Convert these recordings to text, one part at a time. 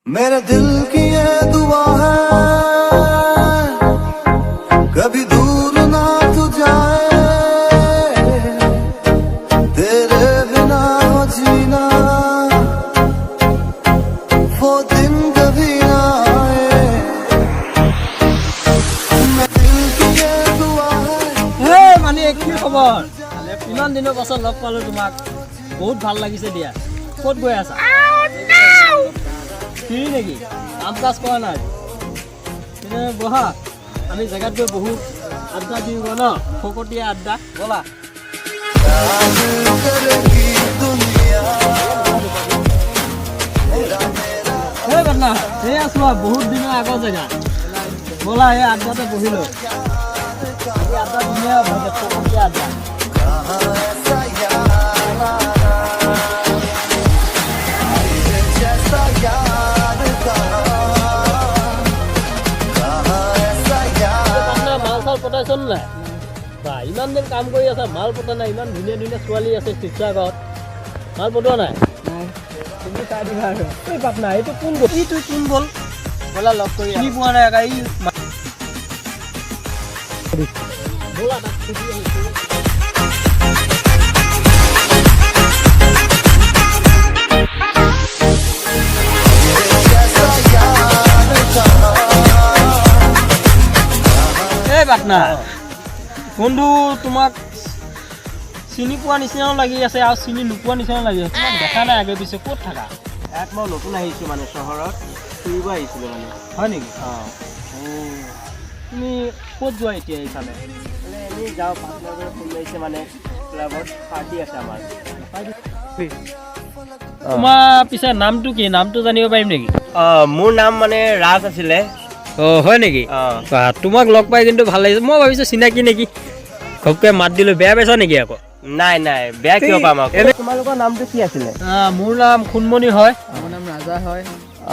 मेरे दिल की ये दुआ है कभी दूर ना तू जाए तेरे बिना हो जीना वो दिन कभी ना आए मेरे दिल की ये दुआ है মানে কি খবৰ ইমান দিনৰ পাছত লগ পালো তোমাক বহুত ভাল লাগিছে দিয়া ক'ত গৈ আছা কি নেকি কাম কাজ কৰা নাই এনে বহা আমি জেগাত গৈ বহু আড্ডা দিওঁ ন ফকটীয়া আড্ডা বলা এই বাটনা এই আছো বহুত দিনৰ আগৰ জেগা বলা এই আড্ডাতে বহিলো আড্ডা ধুনীয়া ফকটীয়া আড্ডা পটাইছন নাই বা ইমান দিন কাম কৰি আছা মাল পতা নাই ইমান ধুনীয়া ধুনীয়া ছোৱালী আছে শিৱসাগৰত মাল পটোৱা নাই তুমি চাই দিবা আৰু এই পাটনা এইটো কোন গ'ল এইটো কোন গ'ল বলা লগ কৰি চিনি পোৱা নাই এই বলা তাক সুধি আহিছোঁ পাটনা বন্ধু তোমাক চিনি পোৱা নিচিনাও লাগি আছে আৰু চিনি নোপোৱা নিচিনাও লাগি আছে তোমাক দেখা নাই আগে পিছে ক'ত থাকা ইয়াত মই নতুন আহিছোঁ মানে চহৰত ফুৰিব আহিছিলোঁ মানে হয় নেকি অঁ তুমি ক'ত যোৱা এতিয়া এইফালে মানে এনেই যাওঁ পাৰ্টনাৰবোৰে ফোন মাৰিছে মানে ক্লাবত পাৰ্টি আছে আমাৰ তোমাৰ পিছে নামটো কি নামটো জানিব পাৰিম নেকি অঁ মোৰ নাম মানে ৰাজ আছিলে অঁ হয় নেকি অঁ তোমাক লগ পাই কিন্তু ভাল লাগিছে মই ভাবিছোঁ চিনাকি নেকি ঘপকৈ মাত দিলোঁ বেয়া পাইছা নেকি আকৌ নাই নাই বেয়া কিয় পাম আকৌ এনে তোমালোকৰ নামটো কি আছিলে মোৰ নাম খুনমণি হয় মোৰ নাম ৰাজা হয়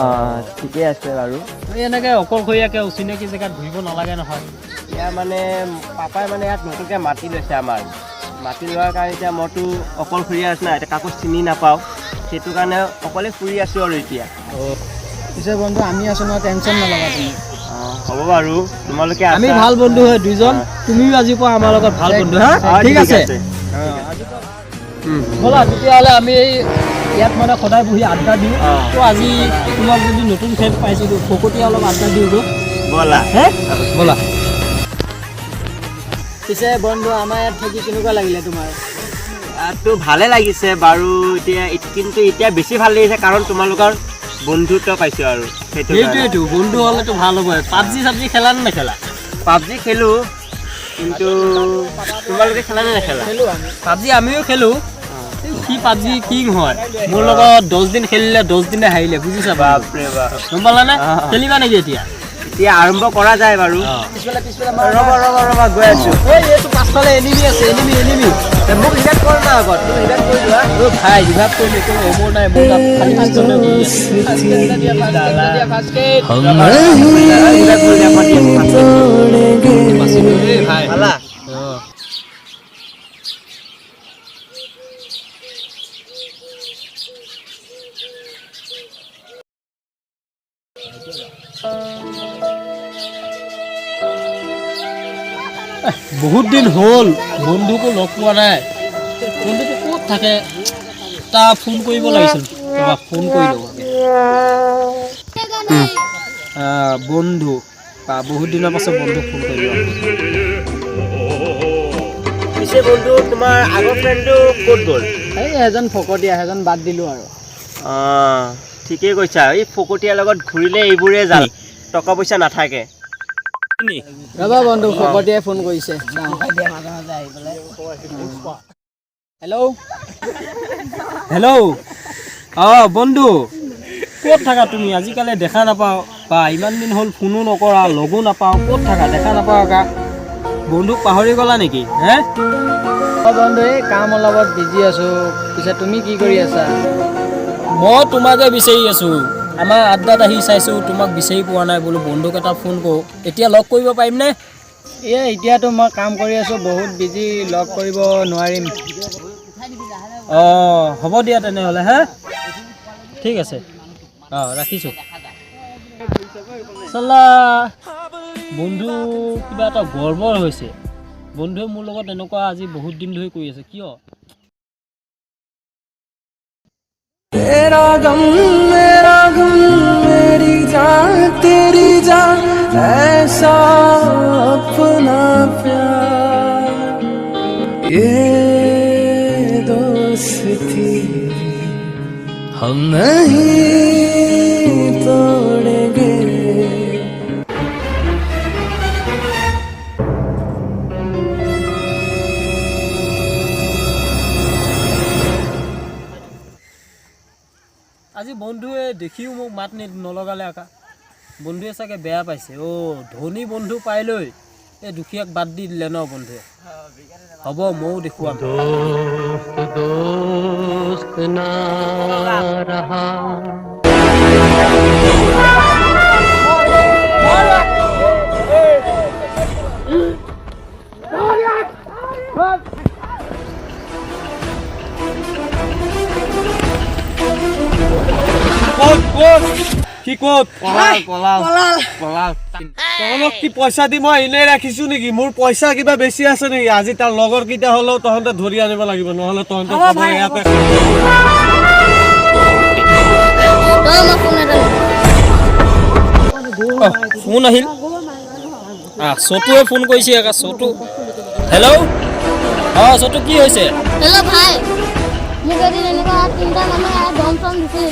অঁ ঠিকে আছে বাৰু এই এনেকৈ অকলশৰীয়াকৈ অচিনাকি জেগাত ঘূৰিব নালাগে নহয় এতিয়া মানে পাপাই মানে ইয়াত নতুনকৈ মাটি লৈছে আমাৰ মাটি লোৱাৰ কাৰণে এতিয়া মইতো অকলশৰীয়া আছোঁ না এতিয়া কাকো চিনি নাপাওঁ সেইটো কাৰণে অকলে ফুৰি আছোঁ আৰু এতিয়া পিছে বন্ধু আমি আছো নহয় টেনশ্যন নল'বা তুমি অঁ হ'ব বাৰু তোমালোকে আমি আছা। ভাল বন্ধু হয় দুইজন তুমিও আজিৰ পৰা আমাৰ লগত ভাল বন্ধু হা অঁ, ঠিক আছে ব'লা তেতিয়াহ'লে আমি এই ইয়াত মানে সদায় বহি আড্ডা দিওঁ অঁ। তো আজি তোমাক যদি নতুন ফ্ৰেণ্ড পাইছিলোঁ ফকটীয়া অলপ আড্ডা দিওঁগৈ ব'লা হে ব'লা পিছে বন্ধু আমাৰ ইয়াত থাকি কেনেকুৱা লাগিলে তোমাৰ ইয়াততো ভালে লাগিছে বাৰু এতিয়া কিন্তু এতিয়া বেছি ভাল লাগিছে কাৰণ তোমালোকৰ বন্ধুত্ব পাইছোঁ আৰু সেইটো সেইটোৱেইটো বন্ধু হ'লেতো ভাল হ'ব পাবজি চাবজি খেলা নে নেখেলা পাবজি খেলোঁ কিন্তু তোমালোকে খেলা নে নেখেলা খেলোঁ আমি পাবজি আমিও খেলোঁ সি পাবজি কিং হয় মোৰ লগত 10 দিন খেলিলে 10 দিনে হাৰিলে বুজিছা বাপৰে বাপ গম পালানে অঁ। খেলিবা নেকি এতিয়া এতিয়া আৰম্ভ কৰা যায় বাৰু পিছফালে ৰ'বা গৈ আছোঁ এইটো পাছফালে এনিমি আছে এনিমি মোক ৰিভাইভ কৰ না আগত তুমি ৰিভাইভ কৰি যোৱা ভাই ৰিভাইভ কৰিলে একো মোৰ নাই মোৰ তাত খালি পিষ্টল হৈ আছে ভাই ভালা বহুত দিন হ'ল বন্ধুকো লগ পোৱা নাই বন্ধুটো ক'ত থাকে তাৰ ফোন কৰিব লাগিছিল ফোন কৰি দিওঁ বন্ধু বহুত দিনৰ পাছত বন্ধুক ফোন কৰি দিওঁ পিছে বন্ধু তোমাৰ আগৰ ফ্ৰেণ্ডটো ক'ত গ'ল এই এজন ফকটীয়া এজন বাদ দিলোঁ আৰু অঁ ঠিকেই কৈছা এই ফকটীয়াৰ লগত ঘূৰিলে এইবোৰে জাল টকা পইচা নাথাকে ৰ'বা বন্ধু ফকটীয়াই ফোন কৰিছে হেল্ল' হেল্ল' বন্ধু ক'ত থাকা তুমি আজিকালি দেখা নাপাওঁ বা ইমান দিন হ'ল ফোনো নকৰা লগো নাপাওঁ ক'ত থাকা দেখা নাপাওঁ আকা বন্ধুক পাহৰি গ'লা নেকি হে বন্ধু এই কাম অলপত বিজি আছোঁ পিছে তুমি কি কৰি আছা মই তোমাকে বিচাৰি আছোঁ আমাৰ আড্ডাত আহি চাইছোঁ তোমাক বিচাৰি পোৱা নাই বোলো বন্ধুক এটা ফোন কৰোঁ এতিয়া লগ কৰিব পাৰিমনে এতিয়াতো মই কাম কৰি আছোঁ, বহুত বিজি, লগ কৰিব নোৱাৰিম। অঁ হ'ব দিয়া তেনেহ'লে হা, ঠিক আছে। অঁ ৰাখিছোঁ। চালা বন্ধু কিবা এটা গৰ্বৰ হৈছে। বন্ধুৱে মোৰ লগত এনেকুৱা আজি বহুত দিন ধৰি কৰি আছে, কিয়? तेरा गम मेरी जान तेरी जान ऐसा अपना प्यार ये दोस्ती हम नहीं तोड़ेंगे। আজি বন্ধুৱে দেখিও মোক মাত নলগালে আকা। বন্ধুৱে চাগে বেয়া পাইছে। ধনী বন্ধু পাই লৈ এই দুখীয়াক বাদ দি দিলে ন বন্ধুৱে। হ'ব ময়ো দেখুৱাম। দোস্ত না ৰহা। কি ক'ত তহঁতক কি পইচা দি মই এনেই ৰাখিছো নেকি? মোৰ পইচা কিবা বেছি আছে নেকি? আজি তাৰ লগৰ কেইটা হ'লেও তহঁতে ধৰি আনিব লাগিব, নহ'লে তহঁতে ইয়াতে ফোন আহিল। চটুৱে ফোন কৰিছে আকা। চটু হেল্ল'। অঁ চটু কি হৈছে? হেল্ল' ভাই, মোক এদিন এনেকুৱা 3টা মানুহে দম চম দিছিল।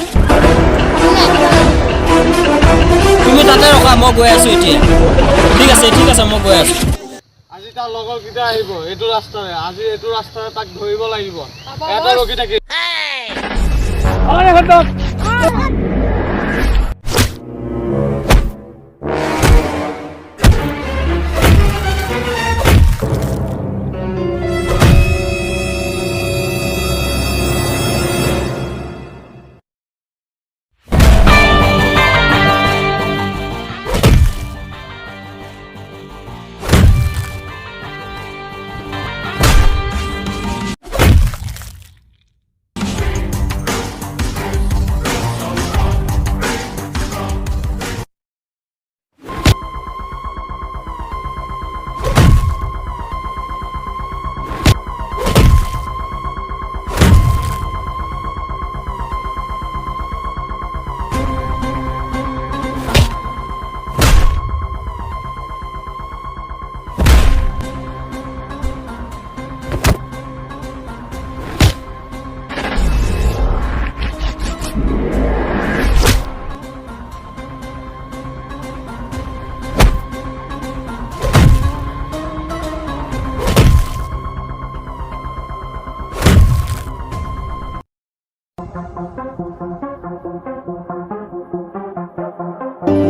তুমি তাতে ৰখা, মই গৈ আছোঁ এতিয়া। ঠিক আছে মই গৈ আছোঁ। আজি তাৰ লগৰ কেইটা আহিব এইটো ৰাস্তাৰে। আজি এইটো ৰাস্তাৰে তাক ধৰিব লাগিব। এটা ৰখি থাকি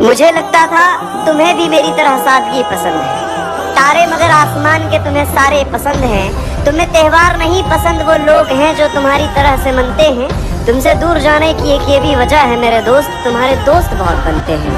मुझे लगता था तुम्हें भी मेरी तरह सादगी पसंद है। तारे मगर आसमान के तुम्हें सारे पसंद हैं। तुम्हें त्योहार नहीं पसंद, वो लोग हैं जो तुम्हारी तरह से मनते हैं। तुमसे दूर जाने की एक ये भी वजह है मेरे दोस्त, तुम्हारे दोस्त बहुत बनते हैं।